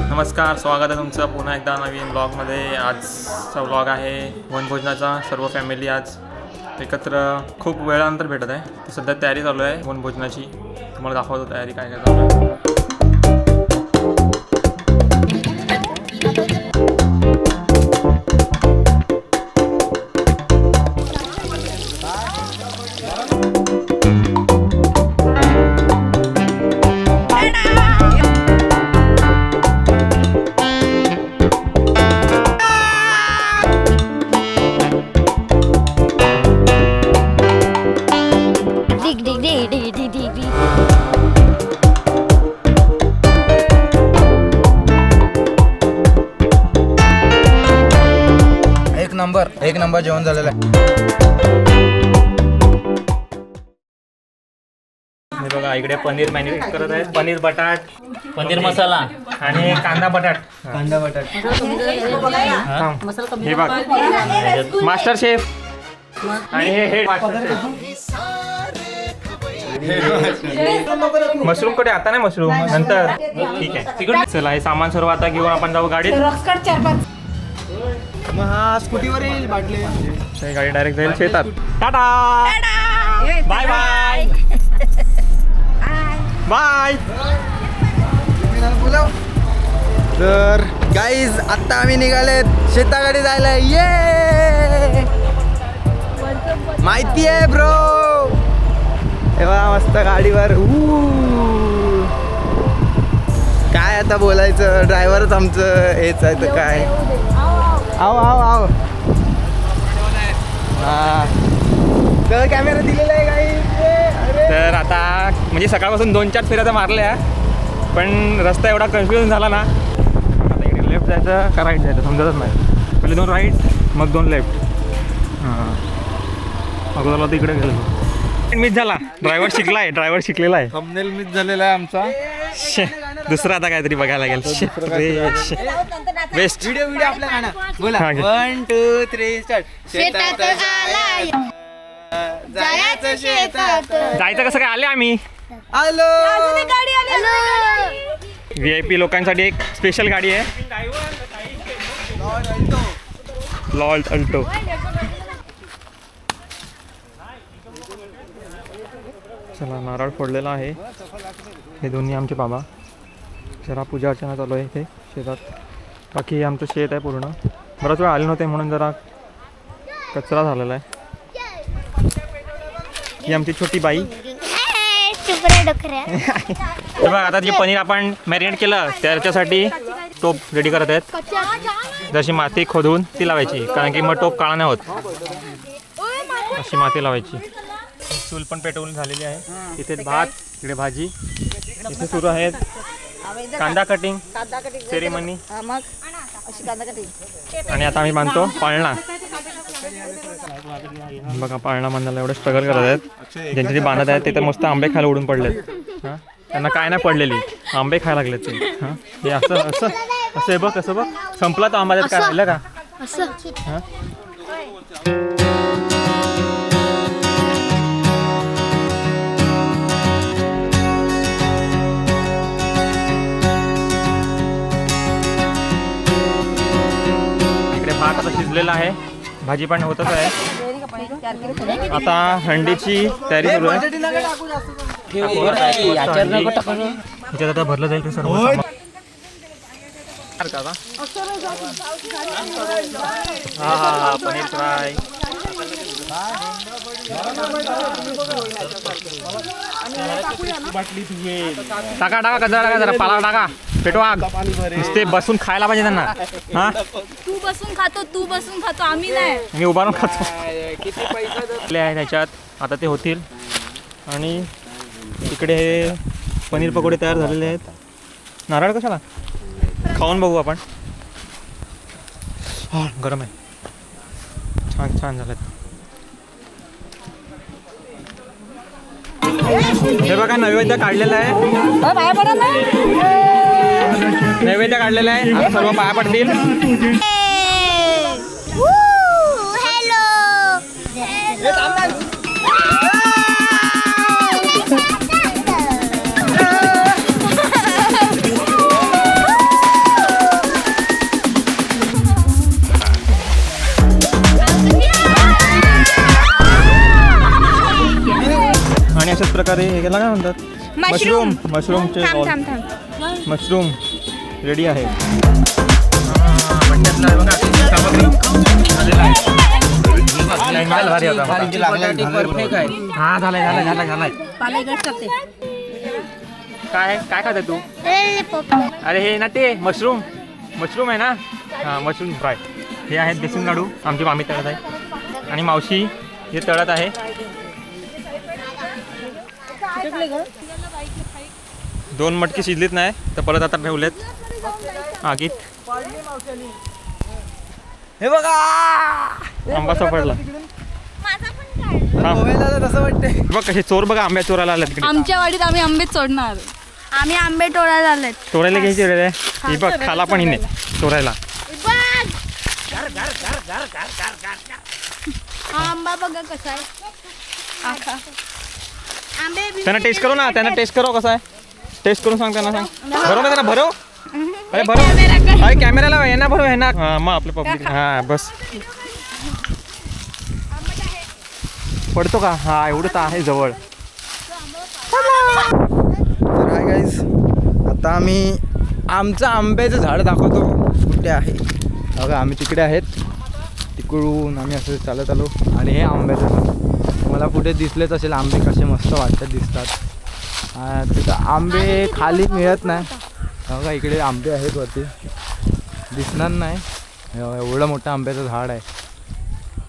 नमस्कार, स्वागत आहे तुमचं पुन्हा एकदा नवीन ब्लॉगमध्ये. आजचा ब्लॉग आहे वनभोजनाचा. सर्व फॅमिली आज एकत्र खूप वेळानंतर भेटत आहे. सध्या तयारी चालू आहे वनभोजनाची. तुम्हाला दाखवतो तयारी काय काय चालू आहे. एक नंबर जेवण झालेलं आहे. हे बघा इकडे पनीर मॅरिनेट करत आहेत. पनीर बटाट, पनीर मसाला आणि कांदा बटाट. हे बघ मास्टर शेफ आणि हे हेड मास्टर शेफ. मशरूम कडे आता नाही, मशरूम नंतर. ठीक आहे, चला हे सामान सर्व आता घेऊन आपण जाऊ गाडीत. मग हा स्कूटीवर येईल बाटले. गाडी डायरेक्ट जाईल शेतात. Tata bye bye bye. तर गाईज आत्ता आम्ही निघालेत शेताकडे जायला. ये माहिती आहे ब्रो. तेव्हा मस्त गाडीवर काय आता बोलायचं. ड्रायव्हरच आमचं हेच आहे तर काय. आओ आओ आओ. हा तर कॅमेरा दिलेला आहे गाईज. तर आता म्हणजे सकाळपासून 2-4 फेऱ्या तर मारल्या, पण रस्ता एवढा कन्फ्युजन झाला ना. आता इकडे लेफ्ट जायचं का राईट जायचं समजतच नाही. पहिले 2 राईट मग 2 लेफ्ट. हां अगोदरला तर इकडे गेलो. मिस झाला. ड्रायव्हर शिकलेला आहे. थंबनेल मिस झालेला आहे आमचा. दुसरा आता काहीतरी बघायला लागेल. बेस्ट व्हिडिओ आपल्या गाणं बोला. हा, घे. 1 2 3 स्टार्ट. शेतात जायचं शेतात. जायचं कसं काय आले आम्ही. आलो. VIP लोकांसाठी एक स्पेशल गाडी आहे. लॉल्ट अल्टो. चला नारळ फोडलेला आहे. हे दोन्ही आमचे बाबा. जरा पूजा अर्चना चालू आहे इथे शेतात. बाकी आमचं शेत आहे पूर्ण. बराच वेळ आले नव्हते म्हणून जरा कचरा झालेला आहे. ही आमची छोटी बाई. हे बघा आता जे पनीर आपण मॅरिनेट केलं त्याच्यासाठी टोप रेडी करत आहेत. जशी माती खोदून ती लावायची, कारण की मग टोप काळा नाही होत. अशी माती लावायची. चूल पण पेटवून झालेली आहे. इथे भात, इकडे भाजी. इथे सुरू आहेत कांदा कटिंग सेरेमनी. आणि आता आम्ही बांधतो पाळणा. बघा पाळणा बांधायला एवढं स्ट्रगल करत आहेत. ज्यांचे ते बांधत आहेत ते तर मस्त आंबे खायला उडून पडलेत. हां त्यांना काय नाही पडलेली, आंबे खायला लागलेत ते. हां हे असं असं असं आहे बघ. कसं बघ संपला तो आंबा. त्यात काय राहिलं का. हां भात आता शिजलेला आहे. भाजी पण होतच आहे. आता हंडीची तयारी सुरू आहे. ह्याच्यात आता भरलं जाईल ते सर्व. हा पनीर फ्राय. टाका टाका कचरा टाका, जरा पाला टाका. पेटवा आग. नुसते बसून खायला पाहिजे त्यांना. हा तू बसून खातो आम्ही नाही. मी उभारून खातो. किती पैसे आहे त्याच्यात. आता ते होतील. आणि इकडे हे पनीर पकोडे तयार झालेले आहेत. नारळ कशाला खाऊन बघू आपण. हा गरम आहे. छान छान झालेत. हे बघा नैवेद्य काढलेलं आहे. नैवेद्य काढलेलं आहे. आता सर्व पाया पडतील. प्रकारे हे केला काय म्हणतात मशरूमचे मशरूम रेडी आहे. हा झालाय. काय काय खात तू? अरे हे ना ते मशरूम आहे ना. हा मशरूम फ्राय. हे आहेत बेसन लाडू आमची मामी तळत आहे आणि मावशी हे तळत आहे. दोन मटकी शिजलीत नाही तर परत आता ठेवलेत आगीत. हे बघा आंबा सापडला. तसं वाटतंय. बघ कसे चोर बघा आंब्या चोरायला आले तिकडे. आमच्या वाडीत आम्ही आंबे चोरणार. आम्ही आंबे तोडायला आलेत. चोरायला घ्यायचे रे. ही बघ खाला पण हिने चोरायला. हा आंबा बघा कसा आहे. आंबे त्यांना टेस्ट करू ना. त्यांना टेस्ट करो कसा आहे. टेस्ट करून सांग त्यांना. सांग भरो ना त्यांना. भरो अरे भरो. अरे कॅमेराला यांना भरो यांना. हां मग आपलं पब्लिक. हां बस पडतो का. हा एवढं तर आहे जवळ. तर हाय गाईज, आता आम्ही आमचं आंब्याचं झाड दाखवतो कुठे आहे. बघा आम्ही तिकडे आहेत. तिकडून आम्ही असं चालत आलो आणि हे आंब्याचं झाड तुम्हाला कुठे दिसलेच असेल. आंबे कसे मस्त वाटतात दिसतात. तिथं आंबे खाली मिळत नाही. बघा इकडे आंबे आहेत वरती दिसणार नाही. एवढं मोठं आंब्याचं झाड आहे.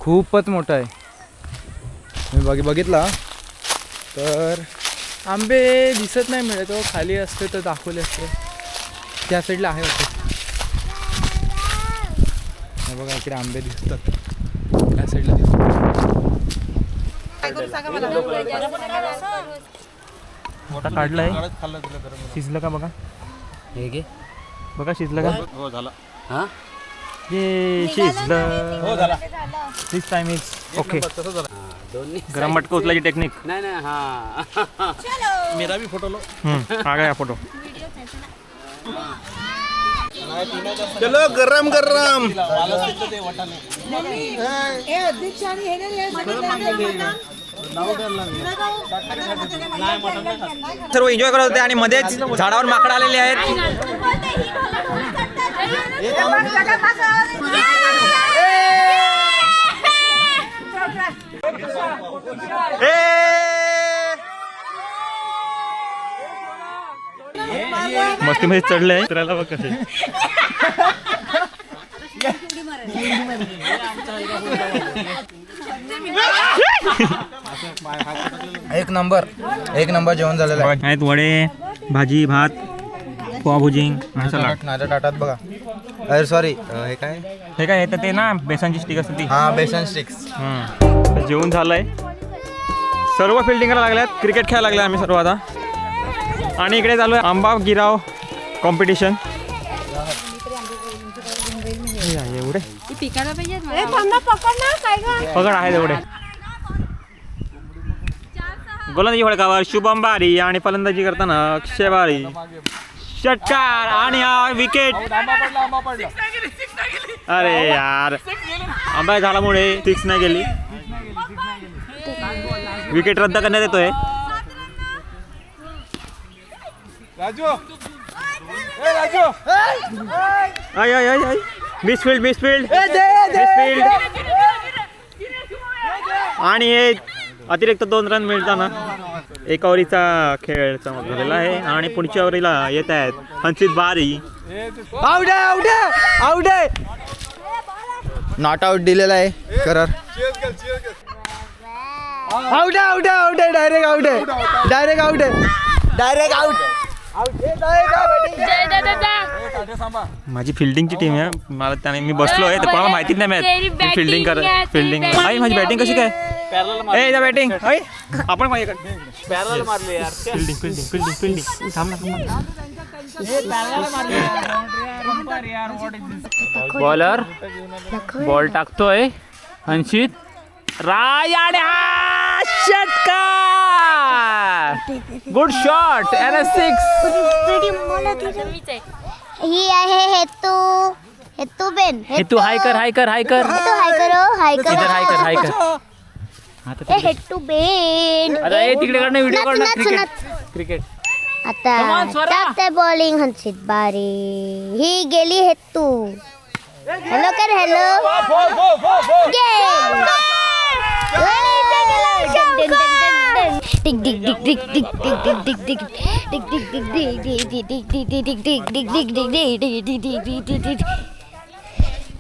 खूपच मोठं आहे. मी बघितला तर आंबे दिसत नाही मिळत. खाली असते तर दाखवले असते. त्या साईडला आहे वाटतं. बघा इकडे आंबे दिसतात. त्या साईडला दिसतात. मोठा काढलाय. शिजलं का बघा. हे घे. बघा शिजलं का. हो झाला. हा ये शिजलं. हो झाला. दिस टाइम इज ओके. दोन्ही गरम मटका उचलायची टेक्निक. नाही हा मेरा भी फोटो लो. आ गया फोटो. चलो गरम गरम. सर्व एन्जॉय करत होते आणि मध्येच झाडावर माकड आलेले आहेत. मस्ती मध्ये चढले. फिरायला बघ कसे. एक नंबर जेवण झालेलं आहे. आहेत वडे भाजी भात पावभाजी आणि सलाड. माझ्या ताटात बघा. अरे सॉरी हे काय. हे काय येतं ते ना बेसनची स्टिक असते ती. हा बेसन स्टिक्स. जेवण झालंय. सर्व फिल्डिंग करायला लागल्यात. क्रिकेट खेळायला लागले आम्ही सर्व आता. आणि इकडे चालू आहे आंबा गिराव कॉम्पिटिशन. एवढे पिकायला पाहिजे. पकड आहे एवढे. गोलंदाजी फळकावर शुभम बारी आणि फलंदाजी करताना अक्षय बारी. षटकार आणि हा विकेट. अरे यार आंबा झाडामुळे 6 नाही गेली. विकेट रद्द करण्यात येतोय. मिसफिल्ड आणि हे अतिरिक्त 2 रन मिळताना एका ओव्हरीचा खेळ झालेला आहे. आणि पुढच्या ओव्हरीला येत आहेत हंसित बारी. आउट आहे. नॉट आउट दिलेला आहे करार. आउट आहे. Direct out. माझी फिल्डिंगची टीम आहे. मला त्याने मी बसलो आहे तर कोणाला माहितीच नाही मिळत फिल्डिंग. आई माझी बॅटिंग कशी काय. ए बॅटिंग आपण फिल्डिंग थांब ना. बॉलर बॉल टाकतोय हंसित राय आणि हा षटकार. गुड शॉट आणि 6. ही आहे हेतू बेन. हे तू हाय कर हाय करो. इधर हाय कर. ए हेड टू बेन आता हे तिकडे काढणं व्हिडिओ नच, काढणं नच, क्रिकेट नच. क्रिकेट आता Come on, स्वरा. टाकते बॉलिंग हंसित बारी ही गेली हेड टू हॅलो कर हॅलो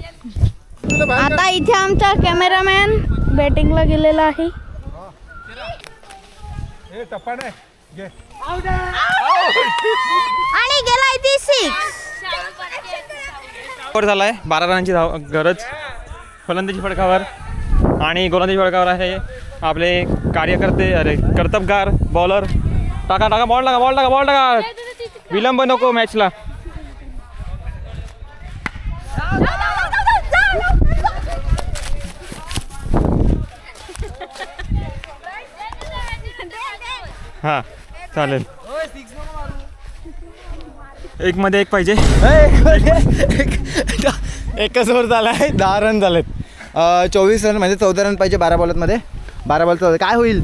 आता इथे आमचा कॅमेरामॅन बॅटिंगला गेलेला आहे आणि गेला इथे 6 झालाय 12 रनांची गरज फलंदाजी फडकावर आणि गोलंदाजी फडकावर आहे आपले कार्यकर्ते अरे कर्तबगार बॉलर टाका टाका बॉल टाका विलंब नको मॅचला हां चालेल एक मध्ये एक पाहिजे एकच ओव्हर झाला आहे 10 रन झालेत 24 रन म्हणजे 14 रन पाहिजे 12 बॉलमध्ये 12 बॉल 14 काय होईल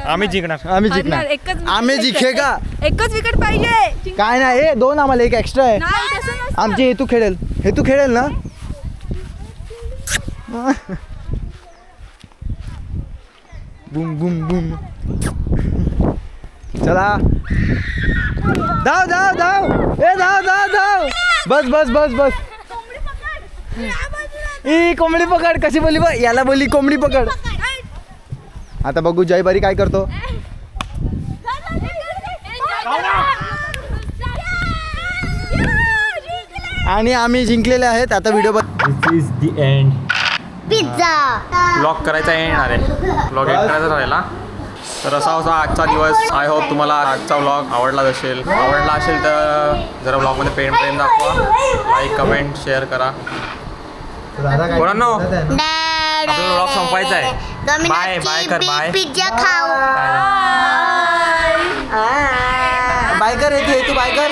आम्ही जिंकणार आम्ही जिंकणार आम्ही जिंकेगा एकच विकेट पाहिजे काय नाही हे 2 आम्हाला एक एक्स्ट्रा आहे नाही तसं नसतं. आमची हेतू खेळेल ना बूम बूम बूम चला धाव ए धाव बस ई कोंबडी पकड कशी बोली बा याला बोली कोंबडी पकड आता बघू जयबारी काय करतो आणि आम्ही जिंकलेले आहेत आता video this is the end pizza blog करायचा येणार आहे ब्लॉग एंड करायचा राहिला तर असा होता आजचा दिवस आय होप तुम्हाला आजचा व्लॉग आवडला असेल तर जरा व्लॉगमध्ये प्रेम दाखवा लाईक कमेंट शेअर करा पोरांनो आपल्याला व्लॉग संपवायचा आहे बाय कर बाय पिझ्झा खाऊ बायकर येते तू बायकर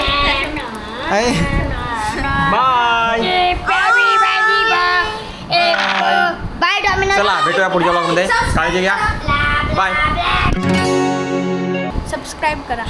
बाय बाय डॉमिनोज चला भेटूया पुढच्या व्लॉगमध्ये काळजी घ्या बाय सबस्क्राईब करा